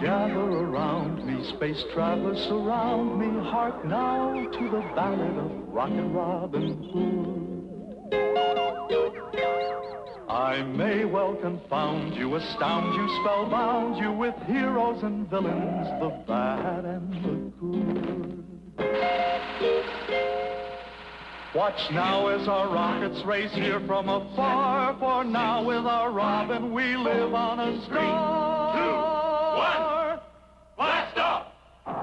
gather around me, space travelers surround me. Hark now to the ballad of Rocket Robin Hood. I may well confound you, astound you, spellbound you with heroes and villains, the bad and the good. Watch now as our rockets race here from afar, for now with our Robin we live on a star. 3, 2, 1, blast off!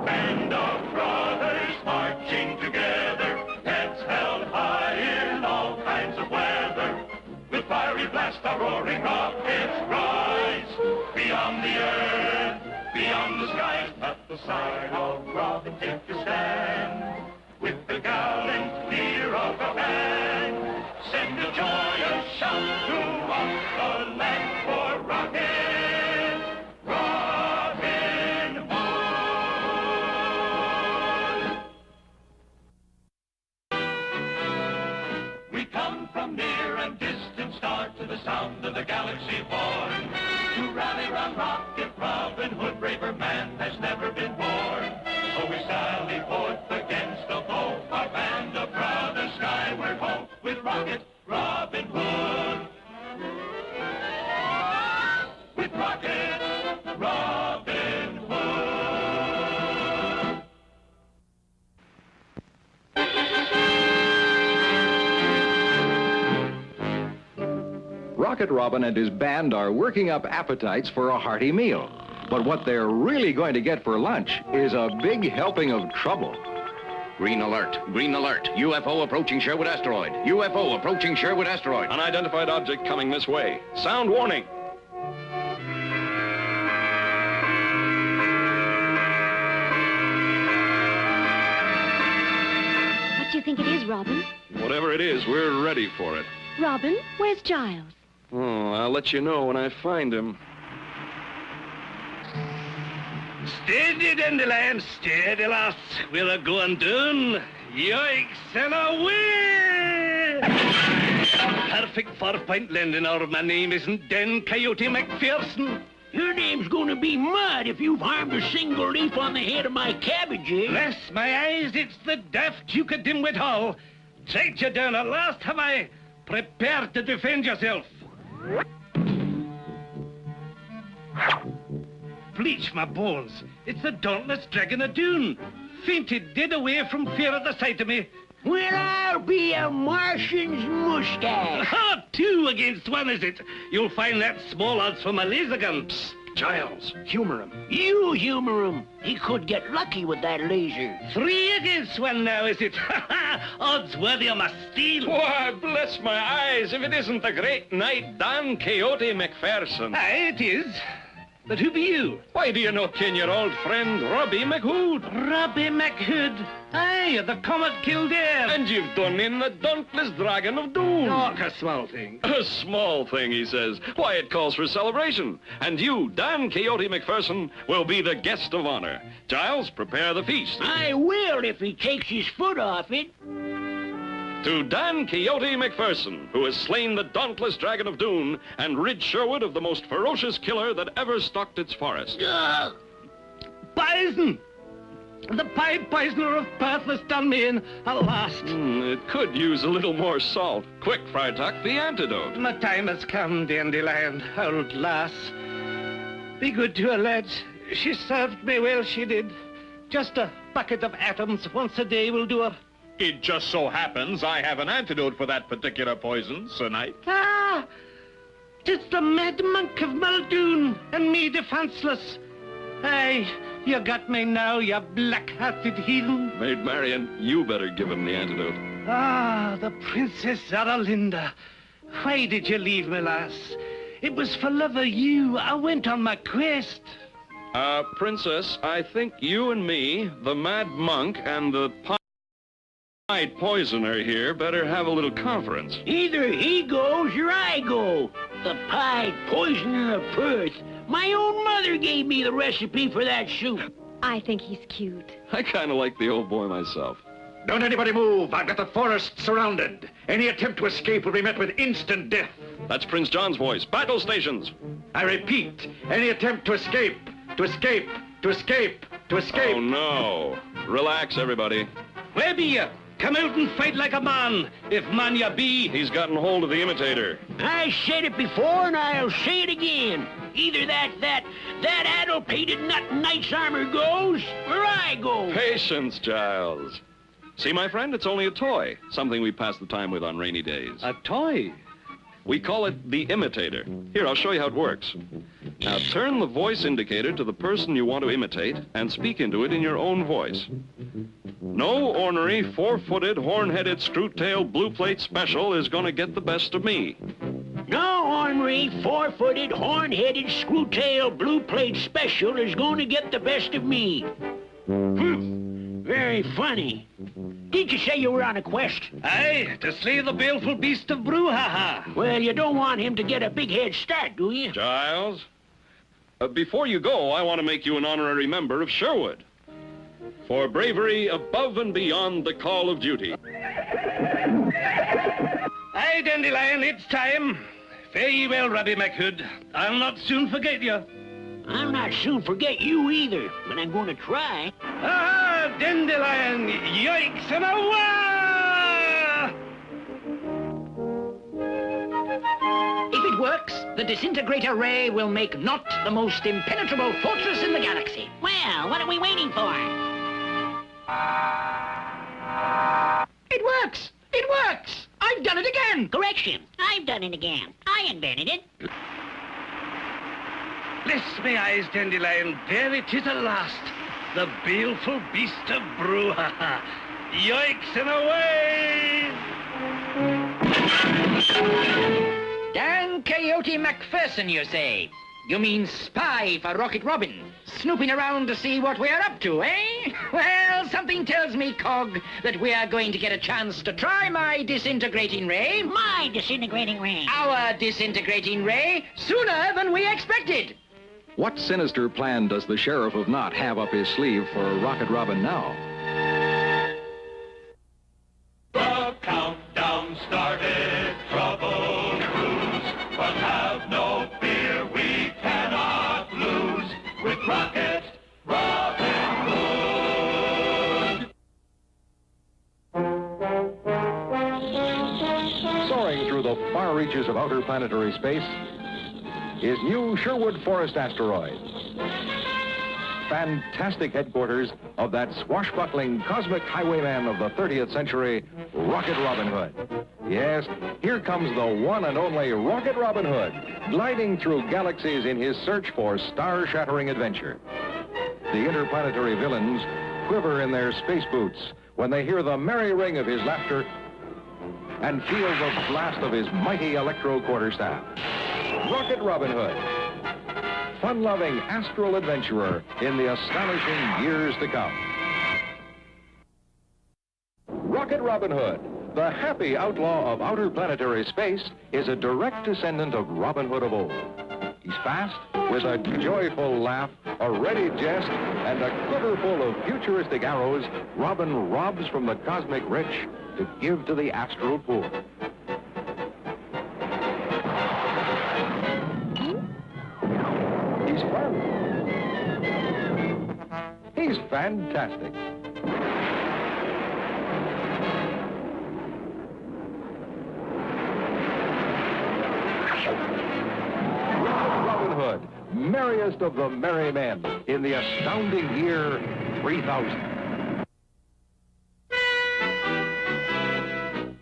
Band of brothers marching together, heads held high in all kinds of weather. With fiery blast our roaring rockets rise, beyond the earth, beyond the skies. At the side of Robin take a stand, with the gallant leer of a band. Send a joyous shout throughout the land for Rocket Robin Hood. We come from near and distant stars to the sound of the galaxy born, to rally round Rocket Robin Hood. Braver man has never been born. So we sally forth against the foe, our band of brothers skyward ho, with Rocket Robin Hood. With Rocket Robin Hood. Rocket Robin and his band are working up appetites for a hearty meal. But what they're really going to get for lunch is a big helping of trouble. Green alert, green alert. UFO approaching Sherwood asteroid. UFO approaching Sherwood asteroid. Unidentified object coming this way. Sound warning. What do you think it is, Robin? Whatever it is, we're ready for it. Robin, where's Giles? Oh, I'll let you know when I find him. Steady, Dandelion, steady, lass. We're a-going down. Yikes and away! Perfect 4-point landing, or my name isn't Den Cayote McPherson. Your name's gonna be mud if you've harmed a single leaf on the head of my cabbage, eh? Bless my eyes, it's the daft Duke of Dimwit Hall. Tried you down at last, have I? Prepare to defend yourself. Bleach my bones. It's the dauntless dragon of Doon. Fainted dead away from fear at the sight of me. Well, I'll be a Martian's mustache. Ah, 2 against 1, is it? You'll find that small odds for my laser gun. Psst, Giles, humor him. You humor him. He could get lucky with that laser. 3 against 1 now, is it? Ha ha! Odds worthy of my steel. Why, bless my eyes, if it isn't the great knight Dan Cayote McPherson. Aye, it is. But who be you? Why, do you not ken your old friend Robbie McHood? Robbie McHood. Aye, the Comet Kildare. And you've done in the dauntless dragon of Doom. Oh, a small thing. A small thing, he says. Why, it calls for celebration. And you, Dan Cayote McPherson, will be the guest of honor. Giles, prepare the feast. I will if he takes his foot off it. To Dan Cayote McPherson, who has slain the dauntless dragon of Doon and rid Sherwood of the most ferocious killer that ever stalked its forest. Poison! The pied poisoner of Perth has done me in at last. It could use a little more salt. Quick, Freitag, the antidote. My time has come, Dandelion, old lass. Be good to her, lads. She served me well, she did. Just a bucket of atoms once a day will do her. It just so happens I have an antidote for that particular poison, Sir Knight. Ah! 'Tis the mad monk of Muldoon, and me defenseless. Aye, you got me now, you black-hearted heathen. Maid Marian, you better give him the antidote. Ah, the Princess Zaralinda. Why did you leave me, lass? It was for love of you I went on my quest. Princess, I think you and me, the mad monk, and the pied poisoner here better have a little conference. Either he goes or I go. The pied poisoner of Perth. My own mother gave me the recipe for that soup. I think he's cute. I kind of like the old boy myself. Don't anybody move. I've got the forest surrounded. Any attempt to escape will be met with instant death. That's Prince John's voice. Battle stations. I repeat, any attempt to escape To escape! To escape! To escape! Oh, no. Relax, everybody. Where be you? Come out and fight like a man, if man you be. He's gotten hold of the imitator. I said it before and I'll say it again. Either that addle-pated nut in knight's armor goes, or I go. Patience, Giles. See, my friend, it's only a toy. Something we pass the time with on rainy days. A toy? We call it the imitator. Here, I'll show you how it works. Now, turn the voice indicator to the person you want to imitate and speak into it in your own voice. No ornery, four-footed, horn-headed, screw-tailed, blue plate special is going to get the best of me. No ornery, four-footed, horn-headed, screw-tailed, blue-plate special is going to get the best of me. Very funny. Did you say you were on a quest? Aye, to slay the baleful beast of Brouhaha. Well, you don't want him to get a big head start, do you? Giles, before you go, I want to make you an honorary member of Sherwood. For bravery above and beyond the call of duty. Aye, Dandelion, it's time. Fare ye well, Robbie McHood. I'll not soon forget you. I'll not soon forget you either, but I'm going to try. Ah, Dandelion, yoicks and a wah! If it works, the disintegrator ray will make Not the most impenetrable fortress in the galaxy. Well, what are we waiting for? It works! It works! I've done it again! Correction, I've done it again. I invented it. Bless me eyes, Dandelion, there it is at last. The baleful beast of Brouhaha. Yoicks and away! Dan Cayote McPherson, you say? You mean spy for Rocket Robin? Snooping around to see what we're up to, eh? Well, something tells me, Cog, that we are going to get a chance to try my disintegrating ray. My disintegrating ray. Our disintegrating ray, sooner than we expected. What sinister plan does the Sheriff of Knot have up his sleeve for Rocket Robin now? The countdown started, trouble brews, but have no fear, we cannot lose with Rocket Robin Hood. Soaring through the far reaches of outer planetary space is new Sherwood Forest asteroid. Fantastic headquarters of that swashbuckling cosmic highwayman of the 30th century, Rocket Robin Hood. Yes, here comes the one and only Rocket Robin Hood, gliding through galaxies in his search for star-shattering adventure. The interplanetary villains quiver in their space boots when they hear the merry ring of his laughter and feel the blast of his mighty electro quarterstaff. Rocket Robin Hood, fun-loving astral adventurer in the astonishing years to come. Rocket Robin Hood, the happy outlaw of outer planetary space, is a direct descendant of Robin Hood of old. He's fast, with a joyful laugh, a ready jest, and a quiver full of futuristic arrows. Robin robs from the cosmic rich to give to the astral poor. He's fun. He's fantastic. Robin Hood, merriest of the merry men in the astounding year 3000.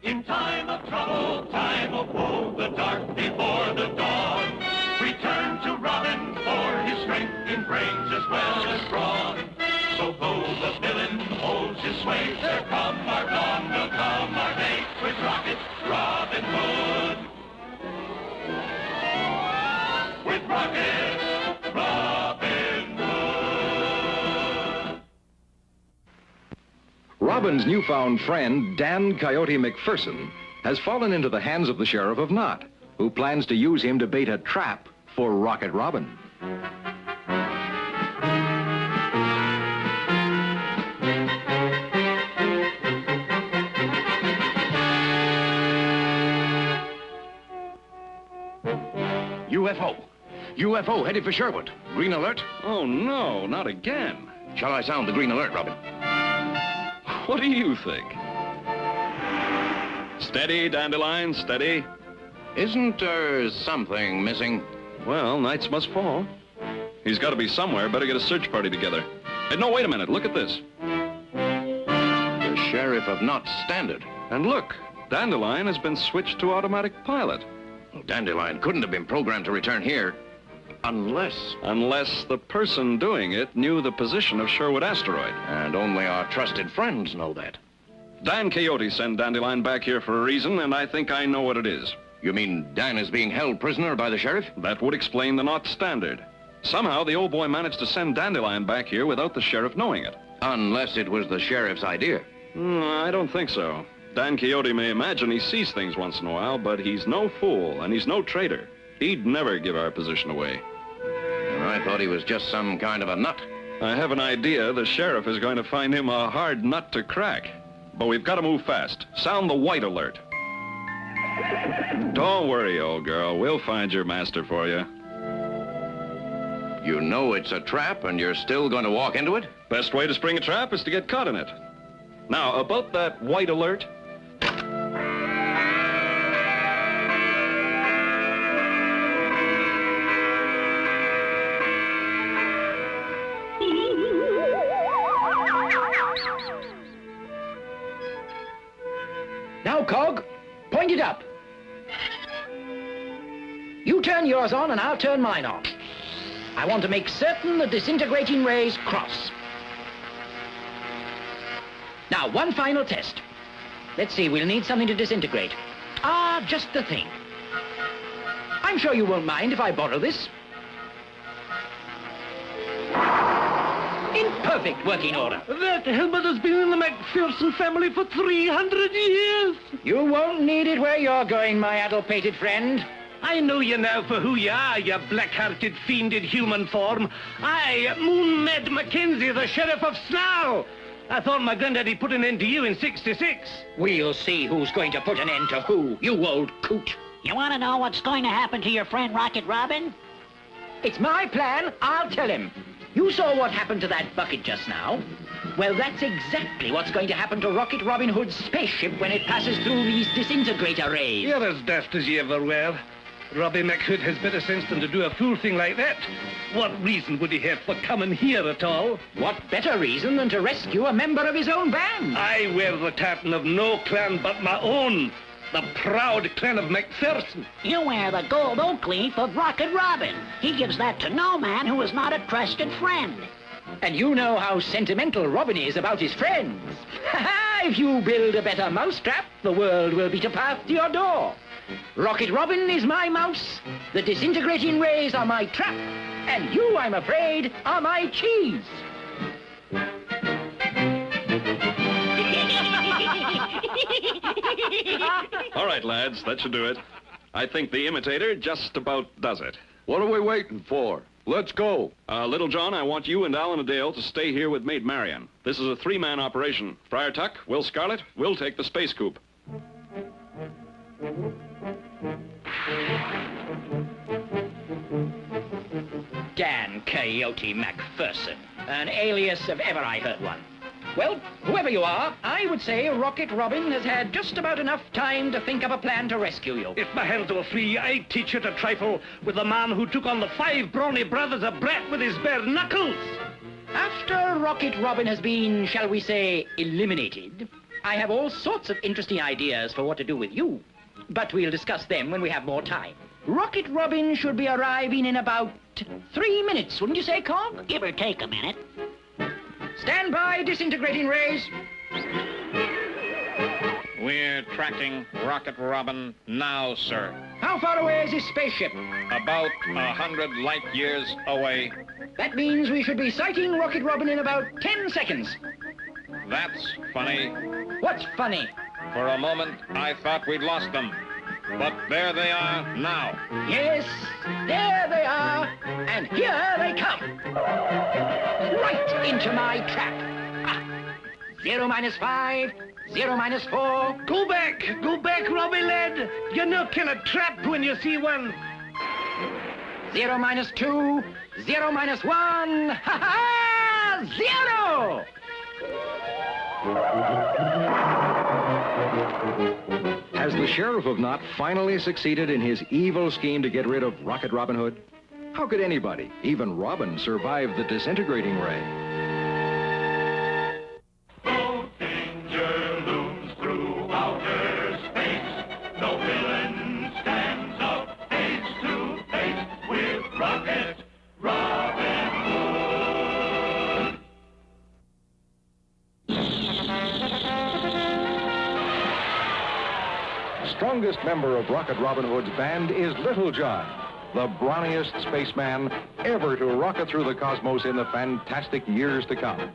In time of trouble, time of woe, the dark before the dawn, return to Robin for his strength in brains as well as brawn. So though the villain holds his sway, there come our dawn, will come our day, with Rocket Robin Hood. With Rocket Robin Hood. Robin's newfound friend, Dan Cayote McPherson, has fallen into the hands of the Sheriff of Knot, who plans to use him to bait a trap for Rocket Robin. UFO. UFO headed for Sherwood. Green alert. Oh, no, not again. Shall I sound the green alert, Robin? What do you think? Steady, Dandelion, steady. Isn't there something missing? Well, nights must fall. He's got to be somewhere. Better get a search party together. Hey, no, wait a minute. Look at this. The sheriff of Knott Standard. And look, Dandelion has been switched to automatic pilot. Dandelion couldn't have been programmed to return here unless... Unless the person doing it knew the position of Sherwood asteroid. And only our trusted friends know that. Dan Cayote sent Dandelion back here for a reason, and I think I know what it is. You mean Dan is being held prisoner by the sheriff? That would explain the Knott Standard. Somehow the old boy managed to send Dandelion back here without the sheriff knowing it. Unless it was the sheriff's idea. I don't think so. Dan Cayote may imagine he sees things once in a while, but he's no fool, and he's no traitor. He'd never give our position away. I thought he was just some kind of a nut. I have an idea the sheriff is going to find him a hard nut to crack. But we've got to move fast. Sound the white alert. Don't worry, old girl. We'll find your master for you. You know it's a trap, and you're still going to walk into it? Best way to spring a trap is to get caught in it. Now, about that white alert. Now, Cog, point it up. You turn yours on and I'll turn mine on. I want to make certain the disintegrating rays cross. Now, one final test. Let's see, we'll need something to disintegrate. Ah, just the thing. I'm sure you won't mind if I borrow this. In perfect working order. That helmet has been in the McPherson family for 300 years. You won't need it where you're going, my addle-pated friend. I know you now for who you are, you black-hearted fiend in human form. I, Moon Ned Mackenzie, the Sheriff of Slough. I thought my granddaddy put an end to you in '66. We'll see who's going to put an end to who, you old coot. You want to know what's going to happen to your friend Rocket Robin? It's my plan, I'll tell him. You saw what happened to that bucket just now. Well, that's exactly what's going to happen to Rocket Robin Hood's spaceship when it passes through these disintegrator rays. You're as daft as you ever were. Robbie McHood has better sense than to do a fool thing like that. What reason would he have for coming here at all? What better reason than to rescue a member of his own band? I wear the tartan of no clan but my own. The proud clan of McPherson. You wear the gold oak leaf of Rocket Robin. He gives that to no man who is not a trusted friend. And you know how sentimental Robin is about his friends. If you build a better mousetrap, the world will beat a path to your door. Rocket Robin is my mouse, the disintegrating rays are my trap, and you, I'm afraid, are my cheese. All right, lads, that should do it. I think the imitator just about does it. What are we waiting for? Let's go. Little John, I want you and Alan Adale to stay here with Maid Marian. This is a three-man operation. Friar Tuck, Will Scarlet, we'll take the space coupe. Dan Cayote McPherson, an alias if ever I heard one. Well, whoever you are, I would say Rocket Robin has had just about enough time to think up a plan to rescue you. If my hands were free, I'd teach you to trifle with the man who took on the 5 brawny brothers of Brat with his bare knuckles. After Rocket Robin has been, shall we say, eliminated, I have all sorts of interesting ideas for what to do with you. But we'll discuss them when we have more time. Rocket Robin should be arriving in about 3 minutes, wouldn't you say, Cog? Give or take a minute. Stand by, disintegrating rays. We're tracking Rocket Robin now, sir. How far away is his spaceship? About 100 light years away. That means we should be sighting Rocket Robin in about 10 seconds. That's funny. What's funny? For a moment, I thought we'd lost them. But there they are now. Yes, there they are, and here they come. Right into my trap. Ah. 0 minus 5, 0 minus 4. Go back, Robbie lad. You no kill a trap when you see one. 0 minus 2, 0 minus 1. Ha-ha! 0! Has the Sheriff of Knot finally succeeded in his evil scheme to get rid of Rocket Robin Hood? How could anybody, even Robin, survive the disintegrating ray? No danger looms through outer space. No villain stands up face to face with Rocket Robin Hood. Strongest member of Rocket Robin Hood's band is Little John, the brawniest spaceman ever to rocket through the cosmos in the fantastic years to come.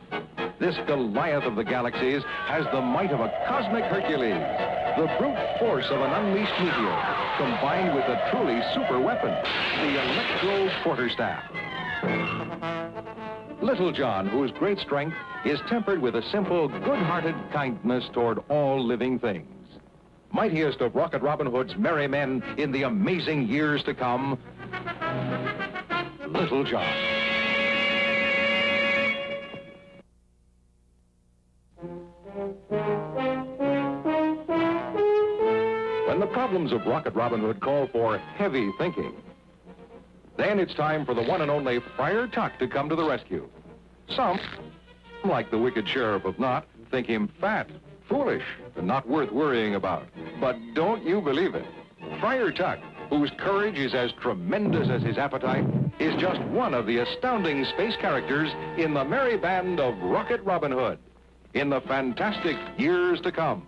This Goliath of the galaxies has the might of a cosmic Hercules, the brute force of an unleashed meteor, combined with a truly super weapon, the electro quarterstaff. Little John, whose great strength is tempered with a simple, good-hearted kindness toward all living things. Mightiest of Rocket Robin Hood's merry men in the amazing years to come, Little John. When the problems of Rocket Robin Hood call for heavy thinking, then it's time for the one and only Friar Tuck to come to the rescue. Some, like the wicked Sheriff of Knot, think him fat, foolish, and not worth worrying about. But don't you believe it. Friar Tuck, whose courage is as tremendous as his appetite, is just one of the astounding space characters in the merry band of Rocket Robin Hood in the fantastic years to come.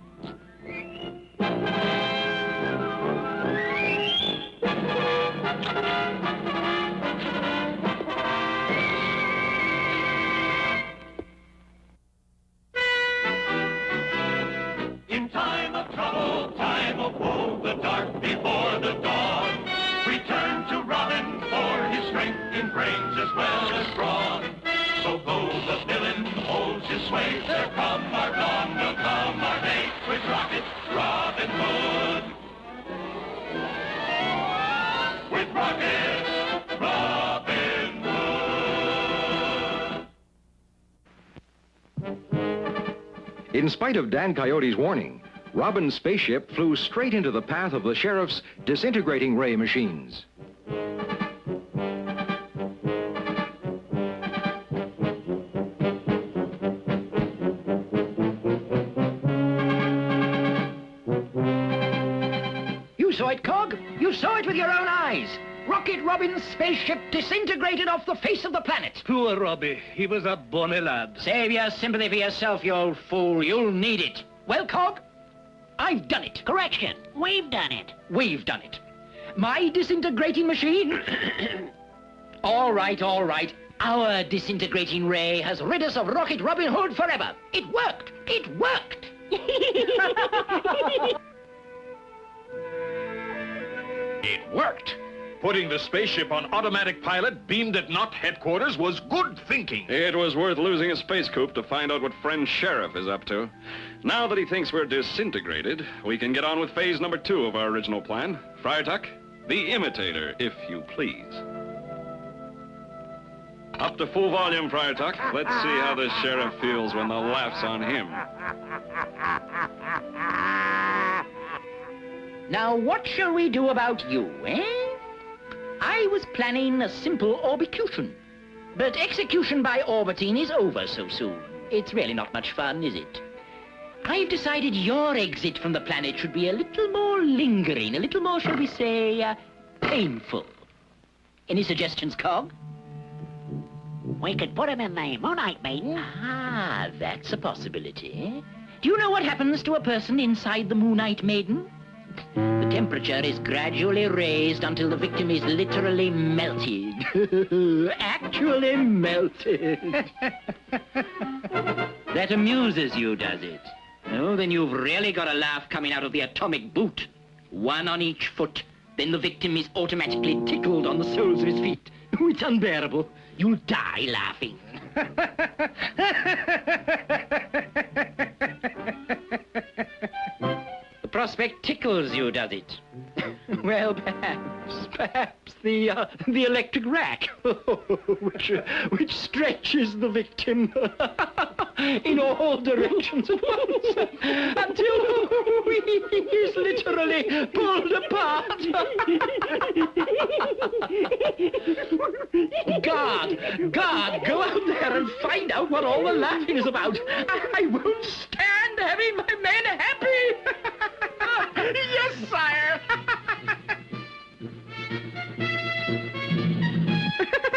In time of trouble, time of woe, the dark before the dawn, we turn to Robin for his strength in brains as well as brawn. So though the villain holds his sway, there come our dawn, will come our day, with Rocket Robin Hood. With Rocket Robin Hood. In spite of Dan Coyote's warning, Robin's spaceship flew straight into the path of the Sheriff's disintegrating ray machines. You saw it, Cog. You saw it with your own eyes. Rocket Robin's spaceship disintegrated off the face of the planet. Poor Robbie. He was a bonny lad. Save your sympathy for yourself, you old fool. You'll need it. Well, Cog, I've done it. Correction. We've done it. We've done it. My disintegrating machine... All right, all right. Our disintegrating ray has rid us of Rocket Robin Hood forever. It worked. It worked. It worked. Putting the spaceship on automatic pilot beamed at Knot headquarters was good thinking. It was worth losing a space coupe to find out what friend Sheriff is up to. Now that he thinks we're disintegrated, we can get on with phase number 2 of our original plan. Friar Tuck, the imitator, if you please. Up to full volume, Friar Tuck. Let's see how the Sheriff feels when the laugh's on him. Now, what shall we do about you, eh? I was planning a simple orbicution. But execution by orbiting is over so soon. It's really not much fun, is it? I've decided your exit from the planet should be a little more lingering, a little more, shall we say, painful. Any suggestions, Cog? We could put him in the Moonite Maiden. Ah, that's a possibility. Do you know what happens to a person inside the Moonite Maiden? The temperature is gradually raised until the victim is literally melted. Actually melted. That amuses you, does it? Oh, then you've really got a laugh coming out of the atomic boot. One on each foot. Then the victim is automatically tickled on the soles of his feet. Oh, it's unbearable. You'll die laughing. The prospect tickles you, does it? Well, perhaps the electric rack, which stretches the victim in all directions at once until he is literally pulled apart. Guard, go out there and find out what all the laughing is about. I won't stand having my men happy. Yes, sire.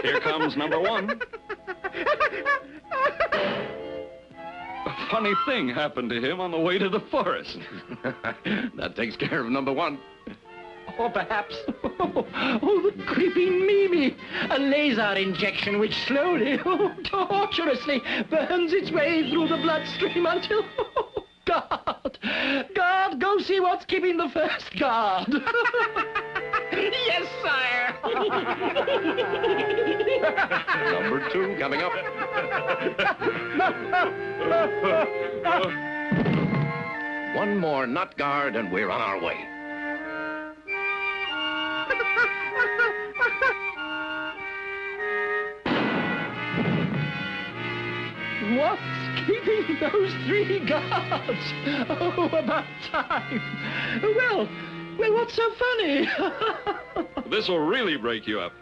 Here comes number one. A funny thing happened to him on the way to the forest. That takes care of number one. Or perhaps, the creepy Mimi, a laser injection which slowly, torturously burns its way through the bloodstream until, guard, go see what's keeping the first guard. Yes, sire. Number two coming up. One more nut guard and we're on our way. What's keeping those three guards? Oh, about time. Well, what's so funny? This will really break you up.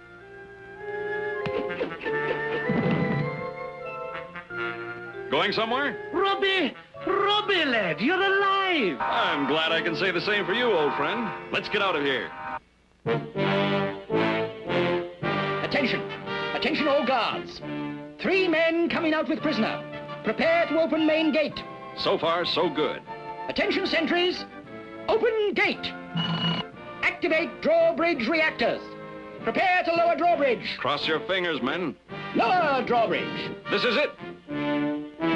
Going somewhere? Robbie, lad, you're alive. I'm glad I can say the same for you, old friend. Let's get out of here. Attention all guards. 3 men coming out with prisoner. Prepare to open main gate. So far, so good. Attention sentries. Open gate. Activate drawbridge reactors. Prepare to lower drawbridge. Cross your fingers, men. Lower drawbridge. This is it.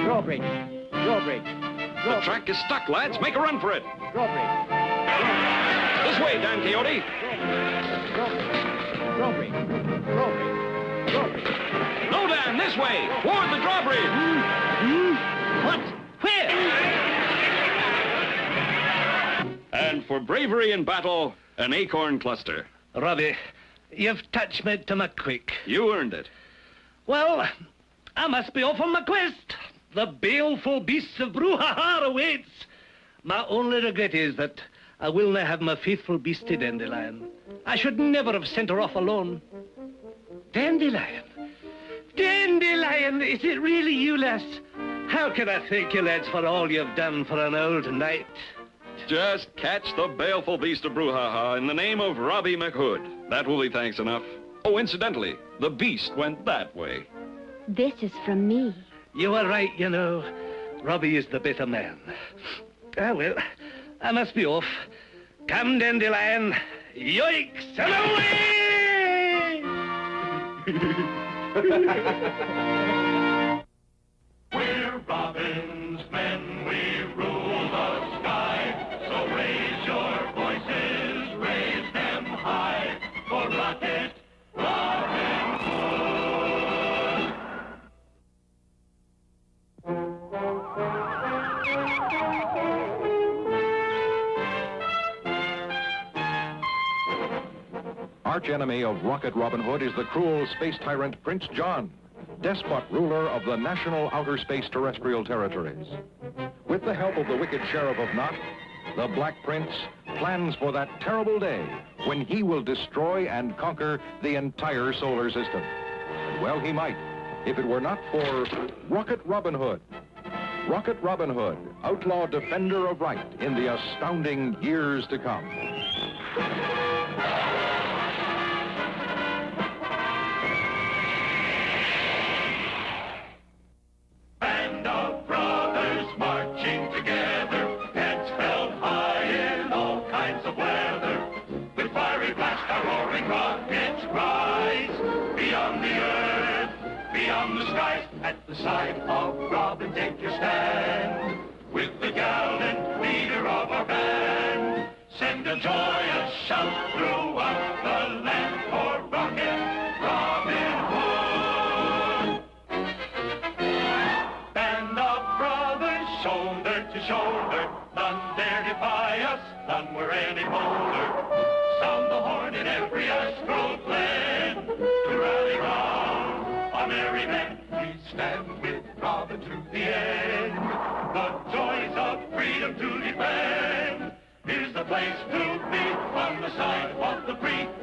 Drawbridge. The track is stuck, lads. Make a run for it. Drawbridge. This way, Dan Quixote. Drawbridge. No, Dan, this way. Toward the drawbridge. What? Where? And for bravery in battle, an acorn cluster. Robbie, you've touched me to my quick. You earned it. Well, I must be off on my quest. The baleful beasts of Brouhaha awaits. My only regret is that I will not have my faithful beastie Dandelion. I should never have sent her off alone. Dandelion, is it really you, lass? How can I thank you, lads, for all you've done for an old knight? Just catch the baleful beast of Brouhaha in the name of Robbie McHood. That will be thanks enough. Oh, incidentally, the beast went that way. This is from me. You are right, you know. Robbie is the better man. Ah, well, I must be off. Come, Dandelion. Yoicks and away! We're Robin's men, we rule the sky. So raise your voices, raise them high. For Rocket Robin Hood. Arch enemy of Rocket Robin Hood is the cruel space tyrant Prince John, despot ruler of the national outer space terrestrial territories. With the help of the wicked Sheriff of Knot, the Black Prince plans for that terrible day when he will destroy and conquer the entire solar system. And well, he might, if it were not for Rocket Robin Hood. Rocket Robin Hood, outlaw defender of right in the astounding years to come. Band of brothers marching together, heads held high in all kinds of weather. With fiery blast our roaring rockets rise. Beyond the earth, beyond the skies, at the side of Robin take your stand. With the gallant leader of our band, send a joyous shout throughout the land for Rocket Robin Hood. Band of brothers, shoulder to shoulder, none dare defy us, none were any bolder. Some stand with Robin to the end. The joys of freedom to defend. Here's the place to be on the side of the free.